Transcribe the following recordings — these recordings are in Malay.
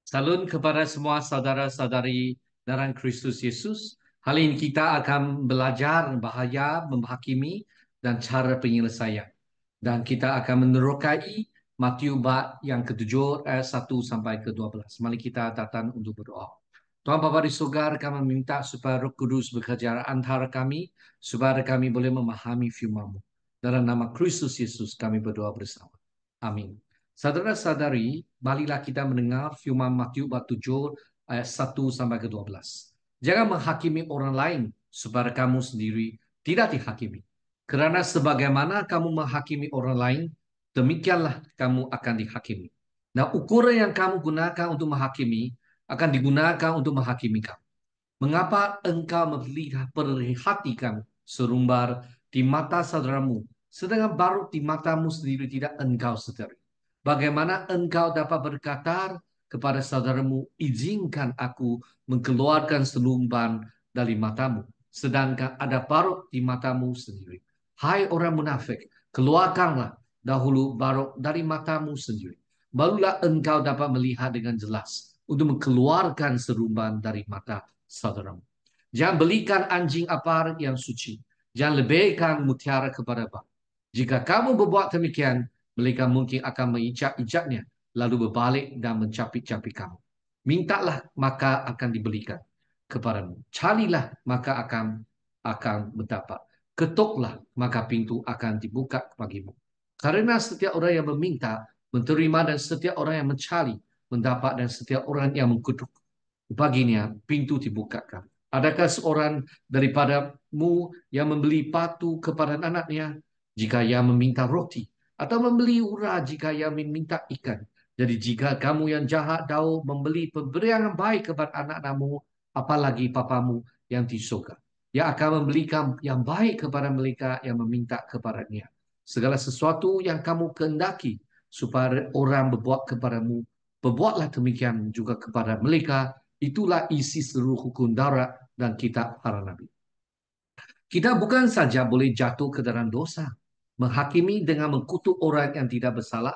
Salam kepada semua saudara-saudari dalam Kristus Yesus. Hari ini kita akan belajar bahaya menghakimi dan cara penyelesaian. Dan kita akan menerokai Matius bab yang ke-7 ayat 1 sampai ke-12. Mari kita datang untuk berdoa. Tuhan Bapa di surga, kami meminta supaya Roh Kudus bekerja antara kami, supaya kami boleh memahami firman-Mu. Dalam nama Kristus Yesus kami berdoa bersama. Amin. Saudara-saudari, marilah kita mendengar firman Matius bab 7 ayat 1 sampai ke-12. Jangan menghakimi orang lain supaya kamu sendiri tidak dihakimi. Kerana sebagaimana kamu menghakimi orang lain, demikianlah kamu akan dihakimi. Nah, ukuran yang kamu gunakan untuk menghakimi akan digunakan untuk menghakimi kamu. Mengapa engkau memperhatikan serumbar di mata saudaramu, sedangkan baru di matamu sendiri tidak engkau sedari? Bagaimana engkau dapat berkata kepada saudaramu, izinkan aku mengeluarkan selumban dari matamu, sedangkan ada barut di matamu sendiri? Hai orang munafik, keluarkanlah dahulu barut dari matamu sendiri. Barulah engkau dapat melihat dengan jelas untuk mengeluarkan serumban dari mata saudaramu. Jangan belikan anjing apar yang suci. Jangan lebihkan mutiara kepada batu. Jika kamu berbuat demikian, mereka mungkin akan menginjak-injaknya, lalu berbalik dan mencapik-capik kamu. Mintalah, maka akan diberikan kepadamu. Carilah, maka akan mendapat. Ketuklah, maka pintu akan dibuka bagimu. Karena setiap orang yang meminta, menerima, dan setiap orang yang mencari, mendapat, dan setiap orang yang mengkutuk, baginya pintu dibukakan. Adakah seorang daripadamu yang membeli patu kepada anaknya jika ia meminta roti, atau membeli ura jika ia meminta ikan? Jadi jika kamu yang jahat tahu membeli pemberian yang baik kepada anak-anakmu, apalagi papamu yang di surga, ia akan memberikan yang baik kepada mereka yang meminta kepadanya. Segala sesuatu yang kamu kehendaki supaya orang berbuat kepadamu, berbuatlah demikian juga kepada mereka. Itulah isi seluruh hukum Taurat dan kitab para nabi. Kita bukan saja boleh jatuh ke dalam dosa, menghakimi dengan mengkutuk orang yang tidak bersalah,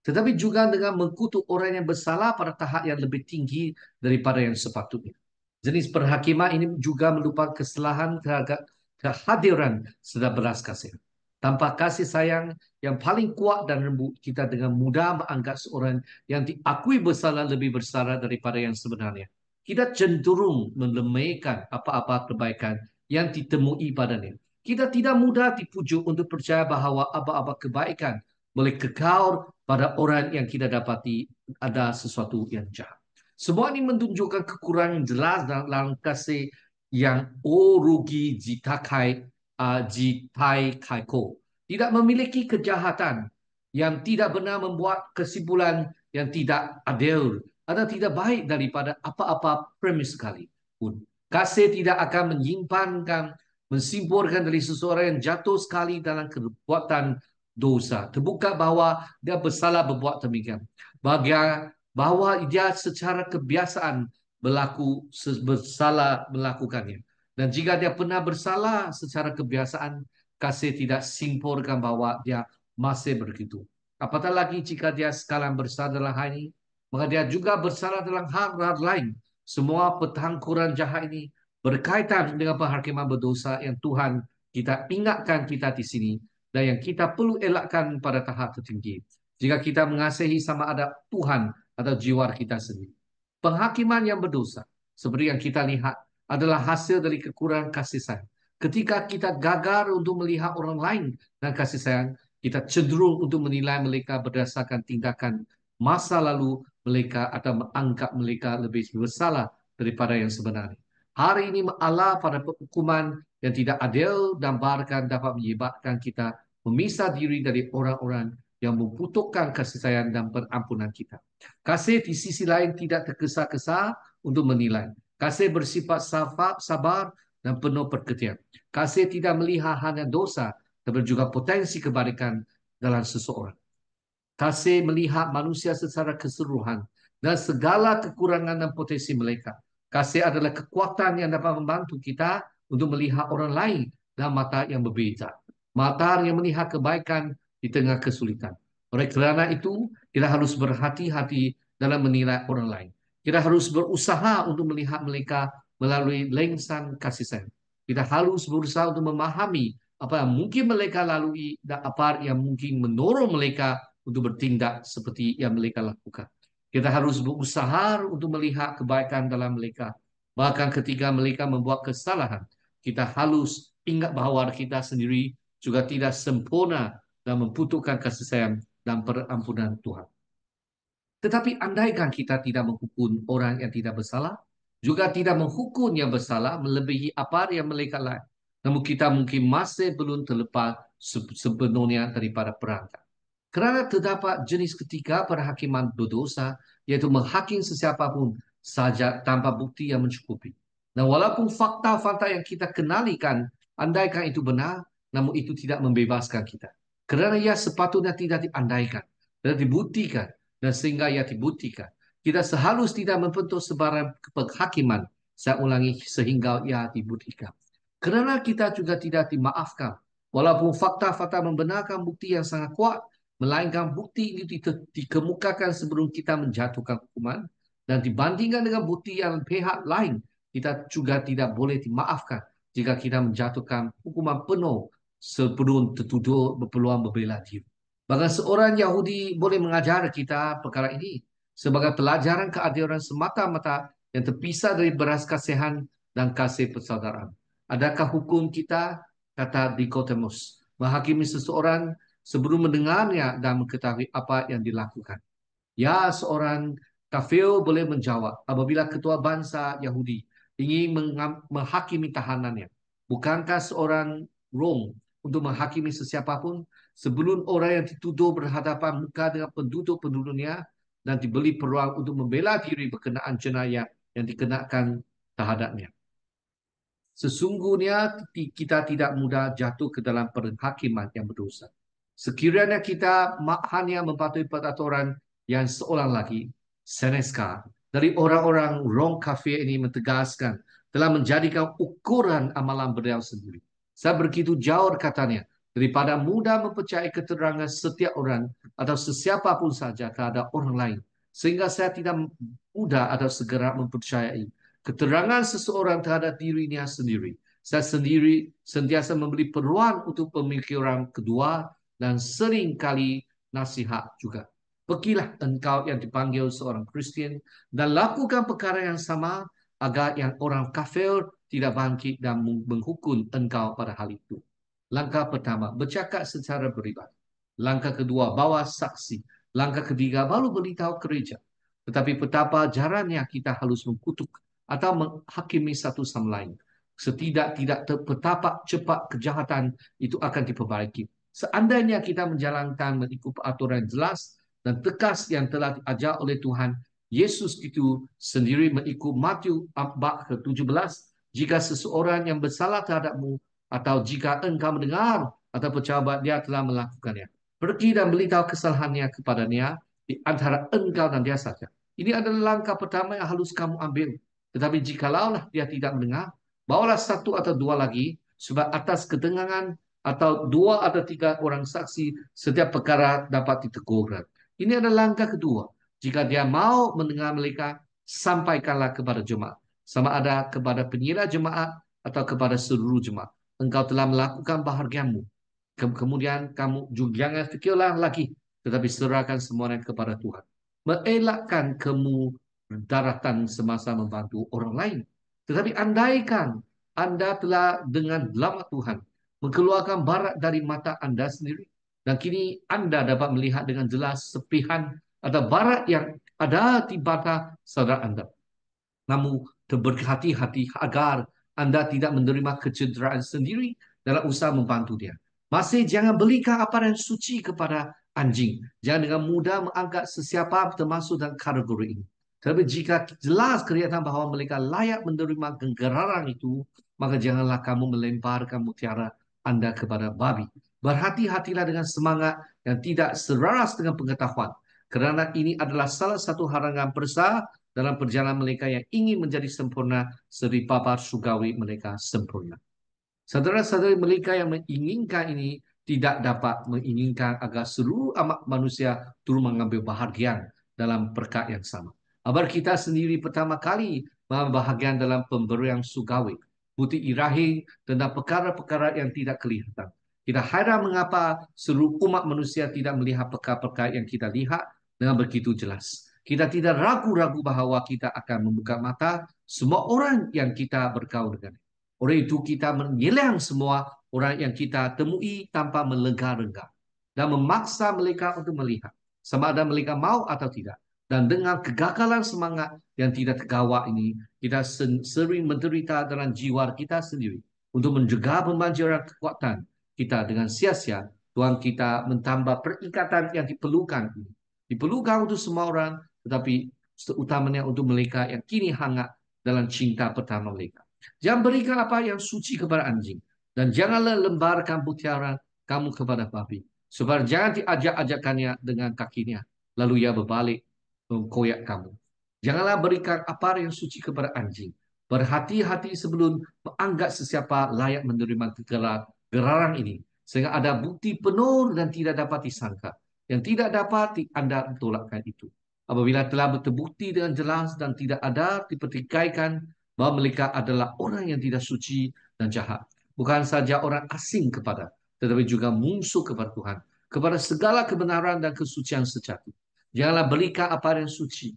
tetapi juga dengan mengkutuk orang yang bersalah pada tahap yang lebih tinggi daripada yang sepatutnya. Jenis perhakiman ini juga merupakan kesalahan terhadap kehadiran sedang belas kasihan. Tanpa kasih sayang yang paling kuat dan lembut, kita dengan mudah menganggap seorang yang diakui bersalah lebih bersalah daripada yang sebenarnya. Kita cenderung melemaikan apa-apa kebaikan yang ditemui padanya. Kita tidak mudah dipujuk untuk percaya bahawa apa-apa kebaikan boleh kekal pada orang yang kita dapati ada sesuatu yang jahat. Semua ini menunjukkan kekurangan jelas dalam kasih yang rugi jitai kaiko. Tidak memiliki kejahatan yang tidak benar membuat kesimpulan yang tidak adil atau tidak baik daripada apa-apa premis sekalipun. Kasih tidak akan menyimpankan, mensimpulkan dari seseorang yang jatuh sekali dalam perbuatan dosa. Terbuka bahawa dia bersalah berbuat demikian. Bahawa dia secara kebiasaan bersalah melakukannya. Dan jika dia pernah bersalah secara kebiasaan, kasih tidak simpulkan bahawa dia masih begitu. Apatah lagi jika dia sekarang bersalah dalam hal ini, maka dia juga bersalah dalam hal lain. Semua petangkuran jahat ini berkaitan dengan penghakiman berdosa yang Tuhan kita ingatkan kita di sini dan yang kita perlu elakkan pada tahap tertinggi. Jika kita mengasihi sama ada Tuhan atau jiwa kita sendiri. Penghakiman yang berdosa, seperti yang kita lihat, adalah hasil dari kekurangan kasih sayang. Ketika kita gagal untuk melihat orang lain dan kasih sayang, kita cenderung untuk menilai mereka berdasarkan tindakan masa lalu mereka atau menganggap mereka lebih bersalah daripada yang sebenarnya. Hari ini Allah pada hukuman yang tidak adil dan bahkan dapat menyebabkan kita memisah diri dari orang-orang yang membutuhkan kasih sayang dan pengampunan kita. Kasih di sisi lain tidak tergesa-gesa untuk menilai. Kasih bersifat sabar dan penuh perhatian. Kasih tidak melihat hanya dosa, tetapi juga potensi kebaikan dalam seseorang. Kasih melihat manusia secara keseluruhan dan segala kekurangan dan potensi mereka. Kasih adalah kekuatan yang dapat membantu kita untuk melihat orang lain dengan mata yang berbeza. Mata yang melihat kebaikan di tengah kesulitan. Oleh kerana itu, kita harus berhati-hati dalam menilai orang lain. Kita harus berusaha untuk melihat mereka melalui lensan kasih sayang. Kita harus berusaha untuk memahami apa yang mungkin mereka lalui dan apa yang mungkin mendorong mereka untuk bertindak seperti yang mereka lakukan. Kita harus berusaha untuk melihat kebaikan dalam mereka. Bahkan ketika mereka membuat kesalahan, kita harus ingat bahawa kita sendiri juga tidak sempurna dan membutuhkan kasih sayang dan perampunan Tuhan. Tetapi andaikan kita tidak menghukum orang yang tidak bersalah, juga tidak menghukum yang bersalah melebihi apa yang mereka lakukan. Namun kita mungkin masih belum terlepas sepenuhnya daripada perangkap. Kerana terdapat jenis ketiga perhakiman berdosa, yaitu menghakim sesiapa pun saja tanpa bukti yang mencukupi. Dan walaupun fakta-fakta yang kita kenalikan, andaikan itu benar, namun itu tidak membebaskan kita. Kerana ia sepatutnya tidak diandaikan dan dibuktikan dan sehingga ia dibuktikan. Kita seharusnya tidak membentuk sebarang penghakiman, saya ulangi, sehingga ia dibuktikan. Kerana kita juga tidak dimaafkan, walaupun fakta-fakta membenarkan bukti yang sangat kuat, melainkan bukti ini dikemukakan sebelum kita menjatuhkan hukuman, dan dibandingkan dengan bukti yang pihak lain, kita juga tidak boleh dimaafkan jika kita menjatuhkan hukuman penuh sebelum tertuduh berpeluang membela diri. Bahkan seorang Yahudi boleh mengajar kita perkara ini sebagai pelajaran keadilan semata-mata yang terpisah dari beras kasihan dan kasih persaudaraan. Adakah hukum kita, kata Dikotemus, menghakimi seseorang sebelum mendengarnya dan mengetahui apa yang dilakukan? Ya, seorang kafir boleh menjawab apabila ketua bangsa Yahudi ingin menghakimi tahanannya. Bukankah seorang Rom untuk menghakimi sesiapa pun sebelum orang yang dituduh berhadapan muka dengan penduduk-penduduknya dan diberi peluang untuk membela diri berkenaan jenayah yang dikenakan terhadapnya? Sesungguhnya kita tidak mudah jatuh ke dalam penghakiman yang berdosa. Sekiranya kita hanya mematuhi peraturan yang seorang lagi, Seneca, dari orang-orang Rom kafir ini mentegaskan telah menjadikan ukuran amalan beliau sendiri. Saya begitu jauh katanya daripada mudah mempercayai keterangan setiap orang atau sesiapa pun saja terhadap orang lain. Sehingga saya tidak mudah atau segera mempercayai keterangan seseorang terhadap dirinya sendiri. Saya sendiri sentiasa memberi peluang untuk pemikiran kedua dan sering kali nasihat juga. Pergilah engkau yang dipanggil seorang Kristian dan lakukan perkara yang sama agar yang orang kafir tidak bangkit dan menghukum engkau pada hal itu. Langkah pertama, bercakap secara beribadah. Langkah kedua, bawa saksi. Langkah ketiga, baru beritahu gereja. Tetapi betapa jarangnya kita harus mengkutuk atau menghakimi satu sama lain. Setidak-tidak betapa cepat kejahatan itu akan diperbaiki. Seandainya kita menjalankan mengikut aturan jelas dan tegas yang telah diajar oleh Tuhan, Yesus itu sendiri mengikut Matius bab ke-17, jika seseorang yang bersalah terhadapmu atau jika engkau mendengar atau percaya bahawa dia telah melakukannya, pergi dan beritahu kesalahannya kepadanya di antara engkau dan dia saja. Ini adalah langkah pertama yang harus kamu ambil. Tetapi jikalau dia tidak mendengar, bawalah satu atau dua lagi, sebab atas ketegangan atau dua atau tiga orang saksi, setiap perkara dapat ditegurkan. Ini adalah langkah kedua. Jika dia mau mendengar mereka, sampaikanlah kepada jemaat. Sama ada kepada penyirah jemaat atau kepada seluruh jemaat. Engkau telah melakukan bahagianmu. Kemudian kamu juga jangan fikirlah lagi, tetapi serahkan semuanya kepada Tuhan. Mengelakkan kemudaratan semasa membantu orang lain. Tetapi andaikan Anda telah dengan selamat Tuhan mengeluarkan barat dari mata Anda sendiri, dan kini Anda dapat melihat dengan jelas sepihan atau barat yang ada di mata saudara Anda. Namun berhati-hati agar Anda tidak menerima kecederaan sendiri dalam usaha membantu dia. Masih jangan belikan apa yang suci kepada anjing. Jangan dengan mudah menganggap sesiapa termasuk dalam kategori ini. Tapi jika jelas kelihatan bahawa mereka layak menerima genggararan itu, maka janganlah kamu melemparkan mutiara Anda kepada babi. Berhati-hatilah dengan semangat yang tidak selaras dengan pengetahuan. Kerana ini adalah salah satu halangan besar dalam perjalanan mereka yang ingin menjadi sempurna seri papar surgawi mereka sempurna. Saudara-saudari mereka yang menginginkan ini tidak dapat menginginkan agar seluruh amat manusia turut mengambil bahagian dalam berkat yang sama. Abar kita sendiri pertama kali bahagian dalam pemberian surgawi. Bukti ilahi tentang perkara-perkara yang tidak kelihatan. Kita heran mengapa seluruh umat manusia tidak melihat perkara-perkara yang kita lihat dengan begitu jelas. Kita tidak ragu-ragu bahawa kita akan membuka mata semua orang yang kita bergaul dengan. Oleh itu kita menyilang semua orang yang kita temui tanpa melega-lega dan memaksa mereka untuk melihat sama ada mereka mau atau tidak. Dan dengan kegagalan semangat yang tidak tergawak ini, kita sering menderita dalam jiwa kita sendiri untuk menjaga pemanjaran kekuatan kita dengan sia-sia. Tuhan kita menambah perikatan yang diperlukan. Diperlukan untuk semua orang, tetapi seutamanya untuk mereka yang kini hangat dalam cinta pertama mereka. Jangan berikan apa yang suci kepada anjing. Dan janganlah lembarkan mutiara kamu kepada babi. Sebab jangan diajak-ajakannya dengan kakinya. Lalu ia berbalik mengkoyak kamu. Janganlah berikan apa yang suci kepada anjing. Berhati-hati sebelum menganggap sesiapa layak menerima gelaran ini. Sehingga ada bukti penuh dan tidak dapat disangka. Yang tidak dapat Anda tolakkan itu. Apabila telah terbukti dengan jelas dan tidak ada dipertikaikan bahwa mereka adalah orang yang tidak suci dan jahat. Bukan saja orang asing kepada, tetapi juga musuh kepada Tuhan. Kepada segala kebenaran dan kesucian sejati. Janganlah berikan apa yang suci,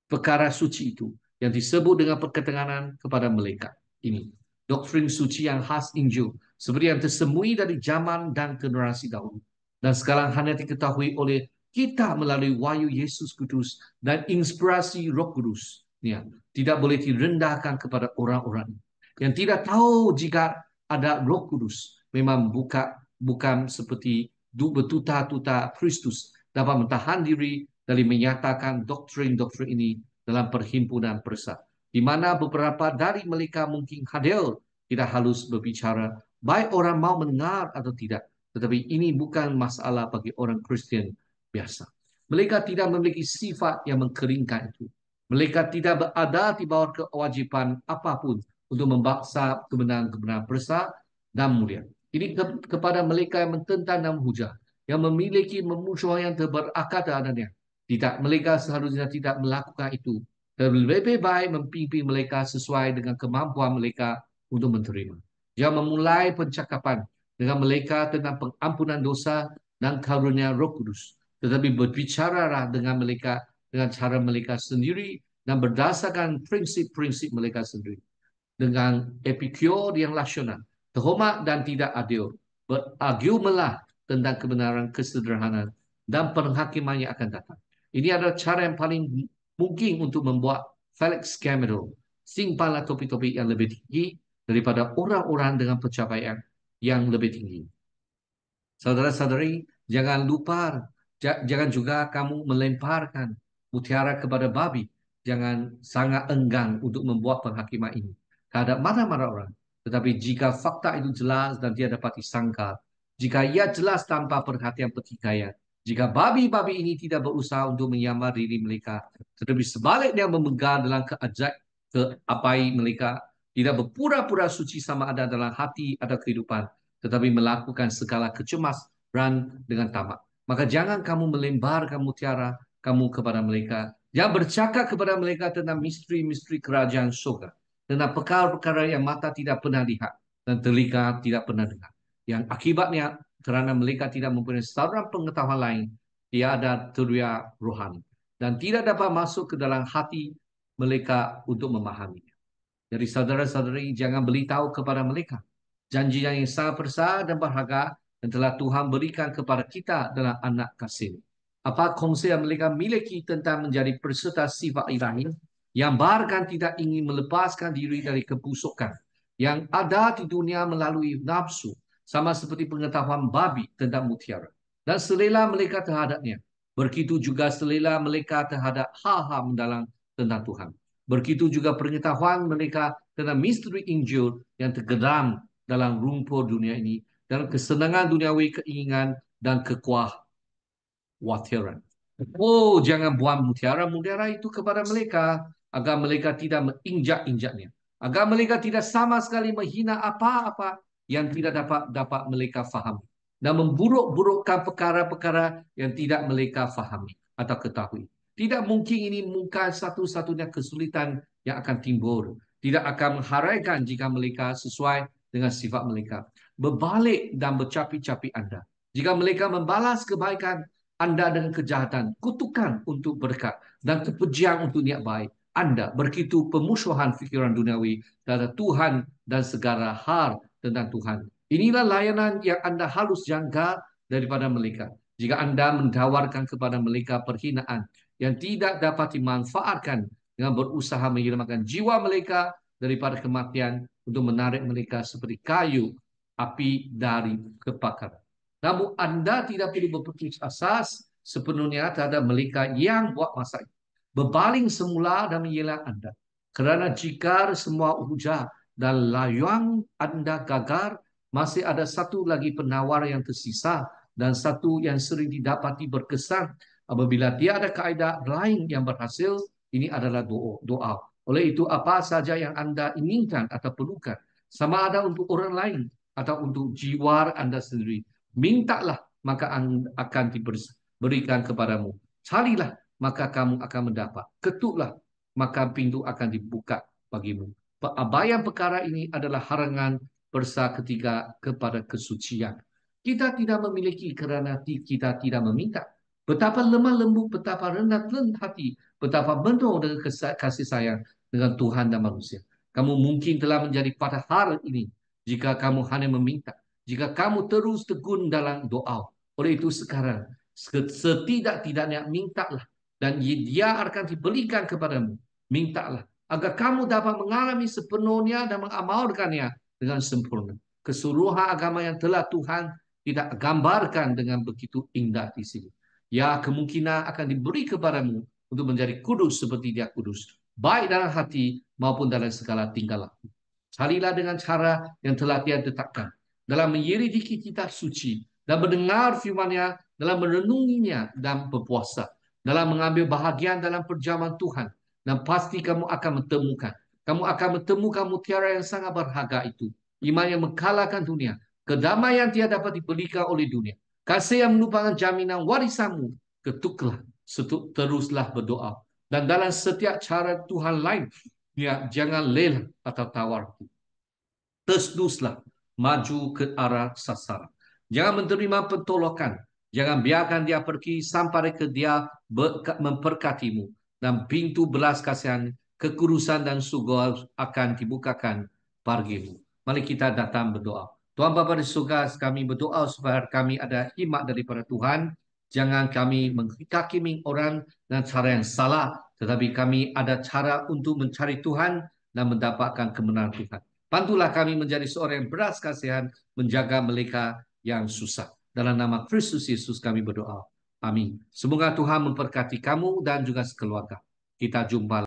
perkara suci itu, yang disebut dengan perketenganan kepada mereka. Ini, doktrin suci yang khas Injil, seperti yang tersembunyi dari zaman dan generasi dahulu. Dan sekarang hanya diketahui oleh kita melalui wahyu Yesus Kudus dan inspirasi Roh Kudus. Ya, tidak boleh direndahkan kepada orang-orang yang tidak tahu jika ada Roh Kudus. Memang bukan seperti betuta-tuta Kristus dapat mentahan diri dari menyatakan doktrin-doktrin ini dalam perhimpunan besar, di mana beberapa dari mereka mungkin hadir tidak halus berbicara, baik orang mau mendengar atau tidak. Tetapi ini bukan masalah bagi orang Kristen biasa. Mereka tidak memiliki sifat yang mengkeringkan itu. Mereka tidak berada di bawah kewajiban apapun untuk membaksa kebenaran-kebenaran besar dan mulia. Ini kepada mereka yang mententang dan menghujat, yang memiliki memusuh yang berakar adanya. Tidak, mereka seharusnya tidak melakukan itu. Lebih baik mempimpin mereka sesuai dengan kemampuan mereka untuk menerima. Jangan memulai pencakapan dengan mereka tentang pengampunan dosa dan karunia Roh Kudus. Tetapi berbicaralah dengan mereka dengan cara mereka sendiri dan berdasarkan prinsip-prinsip mereka sendiri. Dengan epikur yang rasional, terhormat dan tidak adil. Berargumenlah tentang kebenaran, kesederhanaan dan penghakiman yang akan datang. Ini adalah cara yang paling mungkin untuk membuat Felix Camero simpanlah topik-topik yang lebih tinggi daripada orang-orang dengan pencapaian yang lebih tinggi. Saudara-saudari, jangan lupa, jangan juga kamu melemparkan mutiara kepada babi. Jangan sangat enggan untuk membuat penghakiman ini terhadap mana-mana orang. Tetapi jika fakta itu jelas dan dia dapat disangkal, jika ia jelas tanpa perhatian pertikaian, jika babi-babi ini tidak berusaha untuk menyamar diri mereka, tetapi sebaliknya memegang dalam keabai mereka, tidak berpura-pura suci sama ada dalam hati atau kehidupan, tetapi melakukan segala kecemasan dengan tamak. Maka jangan kamu melemparkan mutiara kamu kepada mereka. Jangan bercakap kepada mereka tentang misteri-misteri kerajaan surga. Tentang perkara-perkara yang mata tidak pernah lihat dan telinga tidak pernah dengar. Yang akibatnya kerana mereka tidak mempunyai saluran pengetahuan lain, tiada teria rohani. Dan tidak dapat masuk ke dalam hati mereka untuk memahaminya. Jadi saudara-saudari jangan beritahu kepada mereka janji yang sangat besar dan berharga yang telah Tuhan berikan kepada kita dalam anak kasih. Apa konsep yang mereka miliki tentang menjadi peserta sifat ilahi yang bahkan tidak ingin melepaskan diri dari kebusukan yang ada di dunia melalui nafsu, sama seperti pengetahuan babi tentang mutiara. Dan selera mereka terhadapnya. Begitu juga selera mereka terhadap hal-hal mendalam tentang Tuhan. Begitu juga pengetahuan mereka tentang misteri Injil yang tergedam dalam rumput dunia ini, dalam kesenangan duniawi, keinginan dan kekhawatiran. Oh, jangan buang mutiara-mutiara itu kepada mereka agar mereka tidak menginjak-injaknya, agar mereka tidak sama sekali menghina apa-apa yang tidak dapat mereka fahami dan memburuk-burukkan perkara-perkara yang tidak mereka fahami atau ketahui. Tidak mungkin ini bukan satu-satunya kesulitan yang akan timbul. Tidak akan mengharaikan jika mereka sesuai dengan sifat mereka. Berbalik dan bercapi-capi Anda. Jika mereka membalas kebaikan Anda dengan kejahatan, kutukan untuk berkat dan kepujian untuk niat baik, Anda berkitu pemusuhan fikiran duniawi terhadap Tuhan dan segala hal tentang Tuhan. Inilah layanan yang Anda harus jangka daripada mereka. Jika Anda menawarkan kepada mereka perhinaan yang tidak dapat dimanfaatkan dengan berusaha menyelamatkan jiwa mereka daripada kematian untuk menarik mereka seperti kayu api dari kebakaran. Namun Anda tidak perlu berputus asa sepenuhnya terhadap mereka yang buat masalah. Berbaling semula dan menyelah Anda. Kerana jika semua ujar dan layang Anda gagal, masih ada satu lagi penawar yang tersisa dan satu yang sering didapati berkesan. Apabila tiada kaedah lain yang berhasil, ini adalah doa. Oleh itu, apa saja yang Anda inginkan atau perlukan, sama ada untuk orang lain atau untuk jiwa Anda sendiri, mintalah maka akan diberikan kepadamu. Carilah maka kamu akan mendapat. Ketuklah maka pintu akan dibuka bagimu. Abaian perkara ini adalah harangan persa ketiga kepada kesucian. Kita tidak memiliki kerana kita tidak meminta. Betapa lemah lembut, betapa rendah hati, betapa penuh dengan kasih sayang dengan Tuhan dan manusia. Kamu mungkin telah menjadi pada hal ini jika kamu hanya meminta. Jika kamu terus tekun dalam doa. Oleh itu sekarang, setidak-tidaknya mintalah. Dan dia akan diberikan kepadamu. Mintalah. Agar kamu dapat mengalami sepenuhnya dan mengamalkannya dengan sempurna. Keseluruhan agama yang telah Tuhan tidak gambarkan dengan begitu indah di sini. Ya, kemungkinan akan diberi kepadamu untuk menjadi kudus seperti dia kudus. Baik dalam hati maupun dalam segala tingkah laku. Carilah dengan cara yang telah dia tetapkan. Dalam menyelidiki kitab suci. Dan mendengar firman-Nya. Dalam merenunginya dan berpuasa. Dalam mengambil bahagian dalam perjamuan Tuhan. Dan pasti kamu akan menemukan. Kamu akan menemukan mutiara yang sangat berharga itu. Iman yang mengalahkan dunia. Kedamaian tiada dapat dibelikan oleh dunia. Kasih yang merupakan jaminan warisanmu. Ketuklah, teruslah berdoa. Dan dalam setiap cara Tuhan lain, ya, jangan lelah atau tawar. Teruslah maju ke arah sasaran. Jangan menerima pentolokan. Jangan biarkan dia pergi sampai ke dia memberkatimu. Dan pintu belas kasihan, kekudusan dan surga akan dibukakan bagimu. Mari kita datang berdoa. Tuhan Bapa di surga, kami berdoa supaya kami ada hikmat daripada Tuhan. Jangan kami menghakimi orang dengan cara yang salah, tetapi kami ada cara untuk mencari Tuhan dan mendapatkan kebenaran Tuhan. Bantulah kami menjadi seorang yang beras kasihan, menjaga mereka yang susah. Dalam nama Kristus Yesus kami berdoa. Amin. Semoga Tuhan memberkati kamu dan juga sekeluarga. Kita jumpa